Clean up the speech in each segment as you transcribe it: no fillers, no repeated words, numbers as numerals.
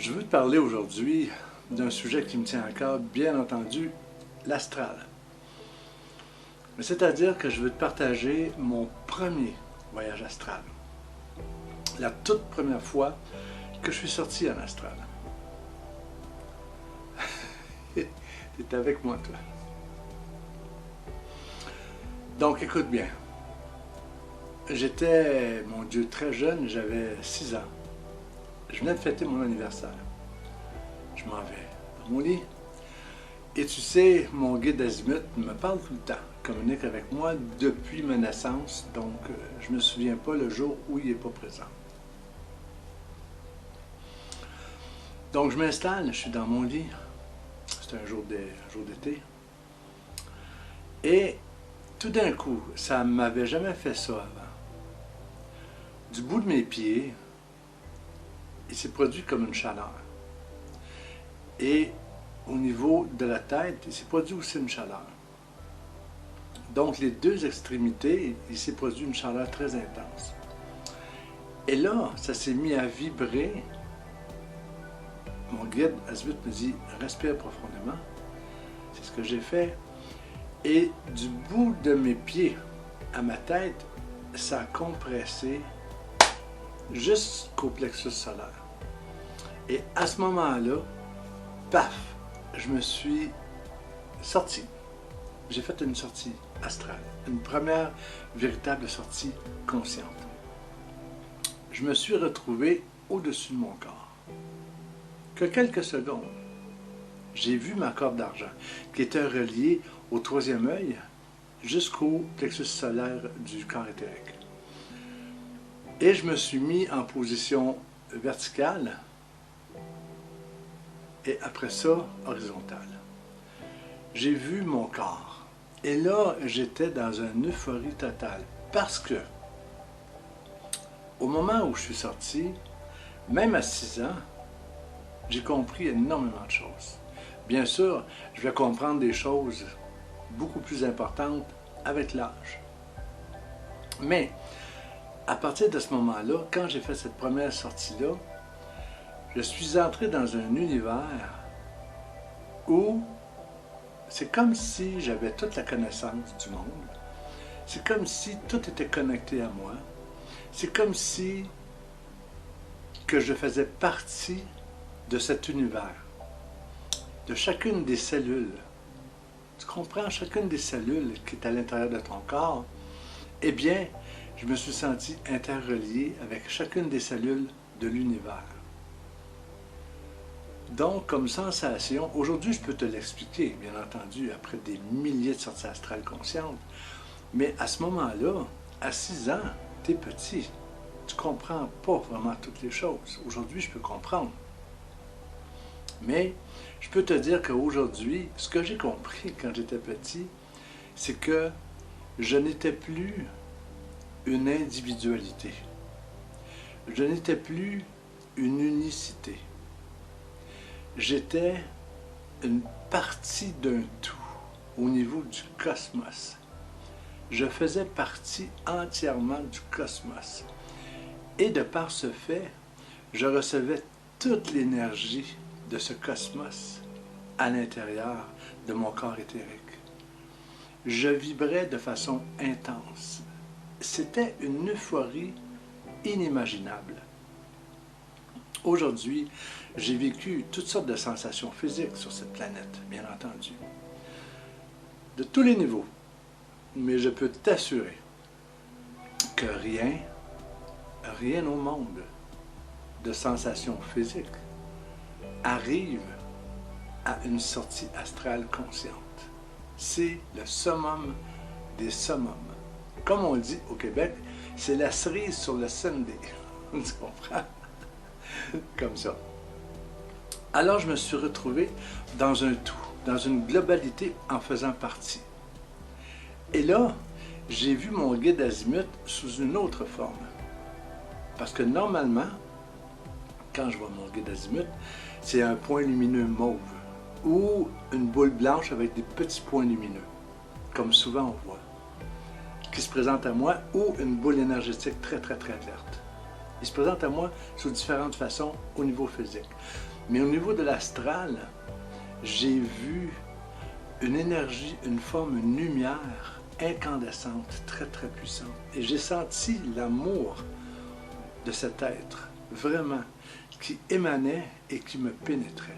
Je veux te parler aujourd'hui d'un sujet qui me tient à cœur, bien entendu, l'astral. C'est-à-dire que je veux te partager mon premier voyage astral. La toute première fois que je suis sorti en astral. Tu es avec moi, toi. Donc, écoute bien. J'étais, mon Dieu, très jeune, j'avais 6 ans. Je venais de fêter mon anniversaire. Je m'en vais dans mon lit. Et tu sais, mon guide azimut me parle tout le temps, communique avec moi depuis ma naissance, donc je ne me souviens pas le jour où il n'est pas présent. Donc je m'installe, je suis dans mon lit, c'est un jour d'été, et tout d'un coup, ça ne m'avait jamais fait ça avant. Du bout de mes pieds, il s'est produit comme une chaleur. Et au niveau de la tête, il s'est produit aussi une chaleur. Donc les deux extrémités, il s'est produit une chaleur très intense. Et là, ça s'est mis à vibrer. Mon guide azimut me dit « Respire profondément ». C'est ce que j'ai fait. Et du bout de mes pieds à ma tête, ça a compressé jusqu'au plexus solaire. Et à ce moment-là, paf, je me suis sorti. J'ai fait une sortie astrale, une première véritable sortie consciente. Je me suis retrouvé au-dessus de mon corps. Que quelques secondes, j'ai vu ma corde d'argent qui était reliée au troisième œil jusqu'au plexus solaire du corps éthérique. Et je me suis mis en position verticale et après ça, horizontale. J'ai vu mon corps. Et là, j'étais dans une euphorie totale. Parce que, au moment où je suis sorti, même à 6 ans, j'ai compris énormément de choses. Bien sûr, je vais comprendre des choses beaucoup plus importantes avec l'âge. Mais, à partir de ce moment-là, quand j'ai fait cette première sortie-là, je suis entré dans un univers où c'est comme si j'avais toute la connaissance du monde. C'est comme si tout était connecté à moi. C'est comme si que je faisais partie de cet univers, de chacune des cellules. Tu comprends? Chacune des cellules qui est à l'intérieur de ton corps, eh bien, je me suis senti interrelié avec chacune des cellules de l'univers. Donc, comme sensation, aujourd'hui, je peux te l'expliquer, bien entendu, après des milliers de sorties astrales conscientes, mais à ce moment-là, à 6 ans, tu es petit, tu ne comprends pas vraiment toutes les choses. Aujourd'hui, je peux comprendre. Mais je peux te dire qu'aujourd'hui, ce que j'ai compris quand j'étais petit, c'est que je n'étais plus une individualité. Je n'étais plus une unicité. J'étais une partie d'un tout au niveau du cosmos. Je faisais partie entièrement du cosmos. Et de par ce fait, je recevais toute l'énergie de ce cosmos à l'intérieur de mon corps éthérique. Je vibrais de façon intense. C'était une euphorie inimaginable. Aujourd'hui, j'ai vécu toutes sortes de sensations physiques sur cette planète, bien entendu, de tous les niveaux. Mais je peux t'assurer que rien au monde de sensations physiques arrive à une sortie astrale consciente. C'est le summum des summums. Comme on dit au Québec, c'est la cerise sur le sundae. Tu comprends? Comme ça. Alors je me suis retrouvé dans un tout, dans une globalité en faisant partie. Et là, j'ai vu mon guide azimut sous une autre forme. Parce que normalement, quand je vois mon guide azimut, c'est un point lumineux mauve ou une boule blanche avec des petits points lumineux, comme souvent on voit, qui se présente à moi, ou une boule énergétique très verte. Il se présente à moi sous différentes façons au niveau physique. Mais au niveau de l'astral, j'ai vu une énergie, une forme, une lumière incandescente, très très puissante. Et j'ai senti l'amour de cet être, vraiment, qui émanait et qui me pénétrait.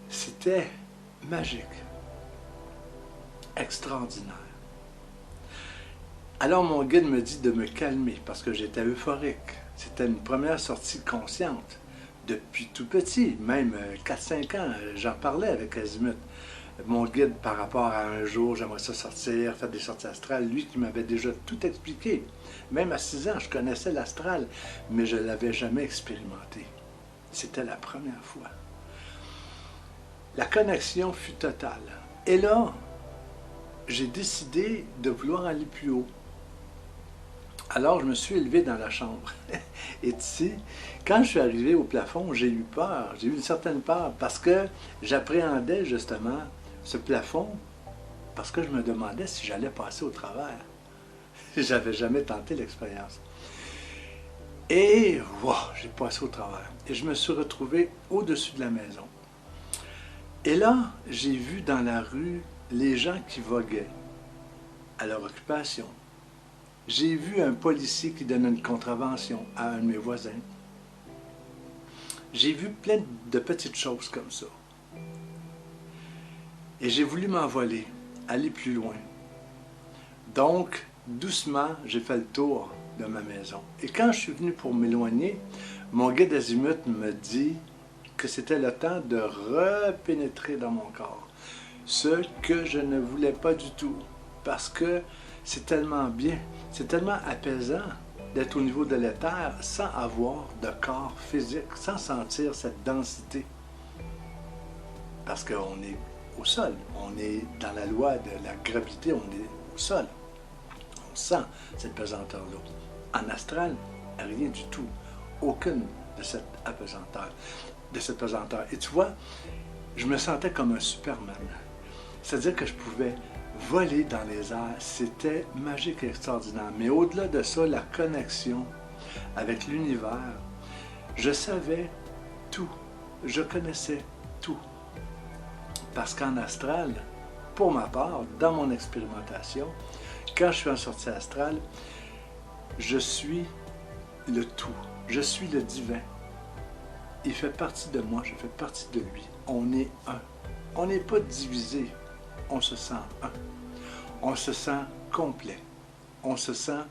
C'était magique, extraordinaire. Alors mon guide me dit de me calmer parce que j'étais euphorique. C'était une première sortie consciente. Depuis tout petit, même 4-5 ans, j'en parlais avec Azimut. Mon guide par rapport à un jour, j'aimerais ça sortir, faire des sorties astrales, lui qui m'avait déjà tout expliqué. Même à 6 ans, je connaissais l'astral, mais je ne l'avais jamais expérimenté. C'était la première fois. La connexion fut totale. Et là, j'ai décidé de vouloir aller plus haut. Alors, je me suis élevé dans la chambre. Et ici, quand je suis arrivé au plafond, j'ai eu peur. J'ai eu une certaine peur parce que j'appréhendais justement ce plafond parce que je me demandais si j'allais passer au travers. J'avais jamais tenté l'expérience. Et wow, j'ai passé au travers. Et je me suis retrouvé au-dessus de la maison. Et là, j'ai vu dans la rue les gens qui voguaient à leur occupation. J'ai vu un policier qui donnait une contravention à un de mes voisins. J'ai vu plein de petites choses comme ça. Et j'ai voulu m'envoler, aller plus loin. Donc, doucement, j'ai fait le tour de ma maison. Et quand je suis venu pour m'éloigner, mon guide Azimut me dit que c'était le temps de repénétrer dans mon corps. Ce que je ne voulais pas du tout. Parce que c'est tellement bien, c'est tellement apaisant d'être au niveau de l'éther sans avoir de corps physique, sans sentir cette densité. Parce qu'on est au sol, on est dans la loi de la gravité, on est au sol. On sent cette pesanteur-là. En astral, rien du tout. Aucune de cette apesanteur, de cette pesanteur. Et tu vois, je me sentais comme un Superman. C'est-à-dire que je pouvais voler dans les airs. C'était magique et extraordinaire. Mais au-delà de ça, la connexion avec l'univers, je savais tout. Je connaissais tout. Parce qu'en astral, pour ma part, dans mon expérimentation, quand je suis en sortie astrale, je suis le tout. Je suis le divin. Il fait partie de moi, je fais partie de lui. On est un. On n'est pas divisé. On se sent un. On se sent complet. On se sent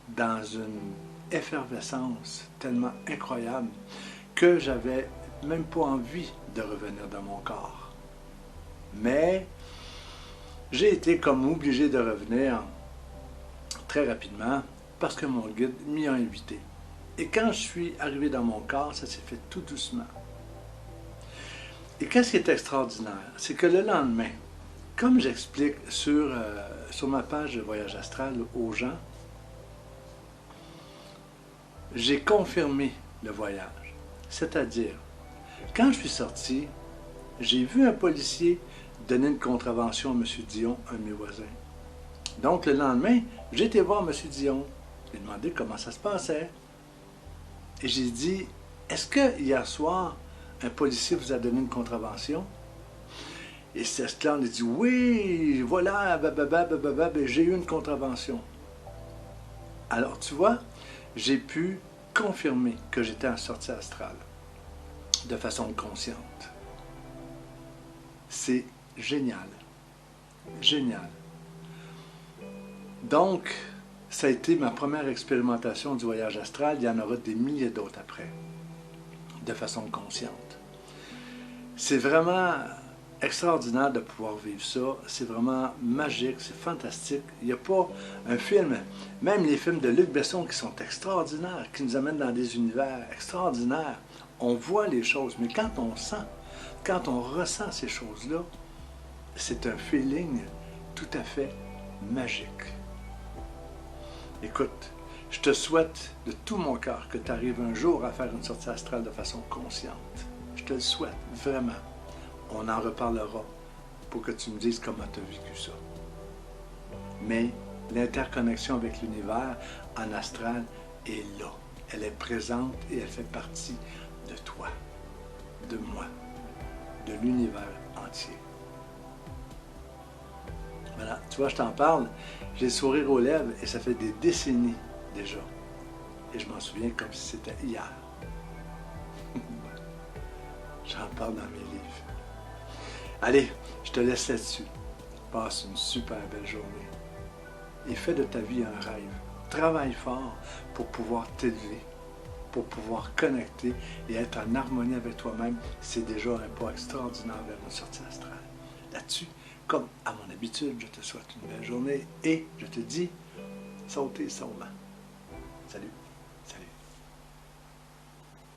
dans une effervescence tellement incroyable que j'avais même pas envie de revenir dans mon corps. Mais j'ai été comme obligé de revenir très rapidement parce que mon guide m'y a invité. Et quand je suis arrivé dans mon corps, ça s'est fait tout doucement. Et qu'est-ce qui est extraordinaire? C'est que le lendemain, comme j'explique sur ma page de Voyage Astral aux gens, j'ai confirmé le voyage. C'est-à-dire, quand je suis sorti, j'ai vu un policier donner une contravention à M. Dion, un de mes voisins. Donc, le lendemain, j'ai été voir M. Dion. J'ai demandé comment ça se passait. Et j'ai dit, est-ce que hier soir, un policier vous a donné une contravention? Et ce clan a dit, oui, voilà, j'ai eu une contravention. Alors, tu vois, j'ai pu confirmer que j'étais en sortie astrale de façon consciente. C'est génial. Génial. Donc, ça a été ma première expérimentation du voyage astral. Il y en aura des milliers d'autres après, de façon consciente. C'est vraiment extraordinaire de pouvoir vivre ça. C'est vraiment magique, c'est fantastique. Il n'y a pas un film, même les films de Luc Besson qui sont extraordinaires, qui nous amènent dans des univers extraordinaires. On voit les choses, mais quand on sent, quand on ressent ces choses-là, c'est un feeling tout à fait magique. Écoute, je te souhaite de tout mon cœur que tu arrives un jour à faire une sortie astrale de façon consciente. Je te le souhaite, vraiment. On en reparlera pour que tu me dises comment tu as vécu ça. Mais l'interconnexion avec l'univers en astral est là. Elle est présente et elle fait partie de toi, de moi, de l'univers entier. Voilà, tu vois, je t'en parle, j'ai le sourire aux lèvres et ça fait des décennies déjà. Et je m'en souviens comme si c'était hier. J'en parle dans mes livres. Allez, je te laisse là-dessus. Passe une super belle journée. Et fais de ta vie un rêve. Travaille fort pour pouvoir t'élever, pour pouvoir connecter et être en harmonie avec toi-même. C'est déjà un pas extraordinaire vers une sortie astrale. Là-dessus, comme à mon habitude, je te souhaite une belle journée et je te dis, sautez sûrement. Salut!